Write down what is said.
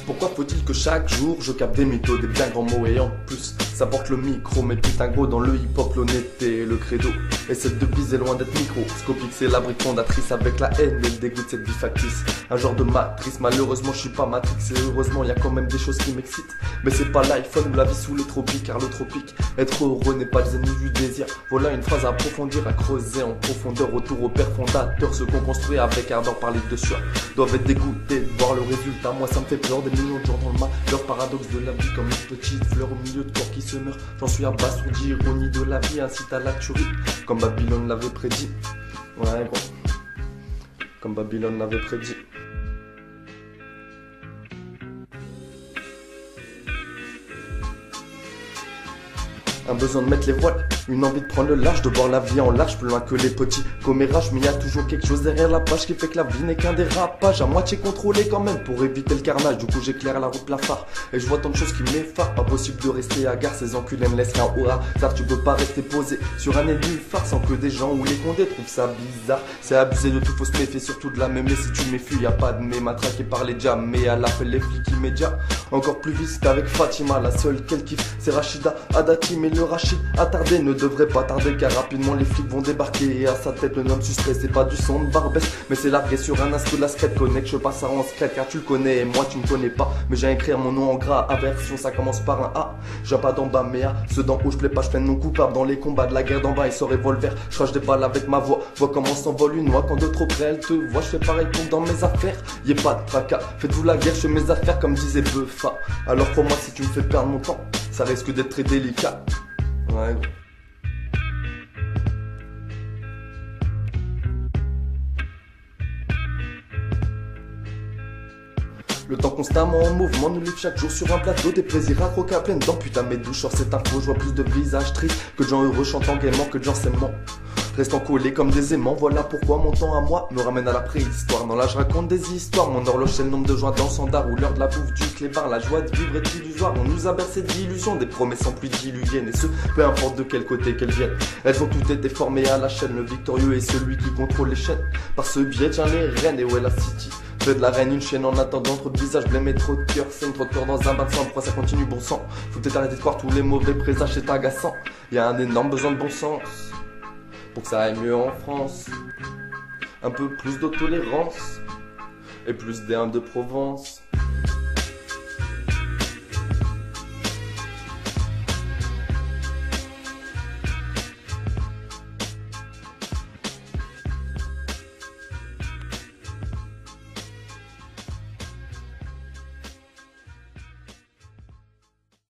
Pourquoi faut-il que chaque jour je capte des mythos, des bien grands mots et en plus ça porte le micro. Mais putain gros dans le hip-hop l'honnêteté et le credo. Et cette devise est loin d'être microscopique, c'est la brique fondatrice avec la haine et le dégoût de cette vie factice. Un genre de matrice, malheureusement je suis pas Matrix et heureusement y a quand même des choses qui m'excitent. Mais c'est pas l'iPhone ou la vie sous les tropiques, car le tropique, être heureux n'est pas les ennemis du désir. Voilà une phrase à approfondir, à creuser en profondeur autour au père fondateur. Ceux qu'on construit avec ardeur par litre de sueur doivent être dégoûtés de voir le résultat. Moi ça me fait peur, des millions de gens dans le mal, leur paradoxe de la vie comme une petite fleur au milieu de corps qui se meurt. J'en suis abasourdi, ironie de la vie incite à la tuerie, comme Babylone l'avait prédit. Ouais gros, comme Babylone l'avait prédit. Un besoin de mettre les voiles, une envie de prendre le large, de voir la vie en large, plus loin que les petits commérages. Mais y a toujours quelque chose derrière la page qui fait que la vie n'est qu'un dérapage, à moitié contrôlé quand même pour éviter le carnage. Du coup j'éclaire la route, la phare, et je vois tant de choses qui m'effarent. Pas possible de rester à gare, ces enculés me laissent rien au hasard. Tu peux pas rester posé sur un nénuphar sans que des gens ou les condés trouvent ça bizarre. C'est abusé de tout, faut se méfier surtout de la même. Et si tu méfies, y a pas de mais matraqué par les jams, mais à l'appel les flics immédiats. Encore plus vite avec Fatima, la seule qu'elle kiffe c'est Rachida Adati. Mais le Rachid attardé ne devrait pas tarder, car rapidement les flics vont débarquer. Et à sa tête le nom suspect, c'est pas du son de Barbès, mais c'est largué sur un instant de la skate. Connect, je passe ça en skate car tu le connais et moi tu me connais pas. Mais j'ai à écrire mon nom en gras, aversion ça commence par un A. J'ai pas d'en bas mais à ceux d'en haut je plais pas, je fais non coupable dans les combats de la guerre d'en bas. Ils sont revolver, je crache des balles avec ma voix. Vois comment s'envole une noix quand de trop près elle te voit. Je fais pareil pour dans mes affaires, y est pas de tracas. Faites-vous la guerre, je fais mes affaires comme disait Beufa. Alors pour moi si tu me fais perdre mon temps, ça risque d'être très délicat. Ouais gros. Le temps constamment en mouvement nous livre chaque jour sur un plateau des plaisirs à croquer à pleines dents. Putain mes douches, cette info, je vois plus de visages tristes que de gens heureux chantant gaiement, que de gens s'aimant, restant collés comme des aimants. Voilà pourquoi mon temps à moi me ramène à la préhistoire. Dans là je raconte des histoires, mon horloge c'est le nombre de joints dans son dard, ou l'heure de la bouffe du clébard. La joie de vivre est illusoire, on nous a bercé d'illusions, des promesses sans plus diluviennes. Et ce, peu importe de quel côté qu'elles viennent, elles ont toutes été formées à la chaîne. Le victorieux est celui qui contrôle les chaînes, par ce biais tient les rênes. Et où est la city? Fais de la reine une chaîne en attendant, trop de visages blême et trop de cœur saigne, trop de cœur dans un bain de sang. Pourquoi ça continue bon sang? Faut peut-être arrêter de croire tous les mauvais présages, c'est agaçant. Y a un énorme besoin de bon sens pour que ça aille mieux en France. Un peu plus d'autotolérance et plus d'herbe de Provence.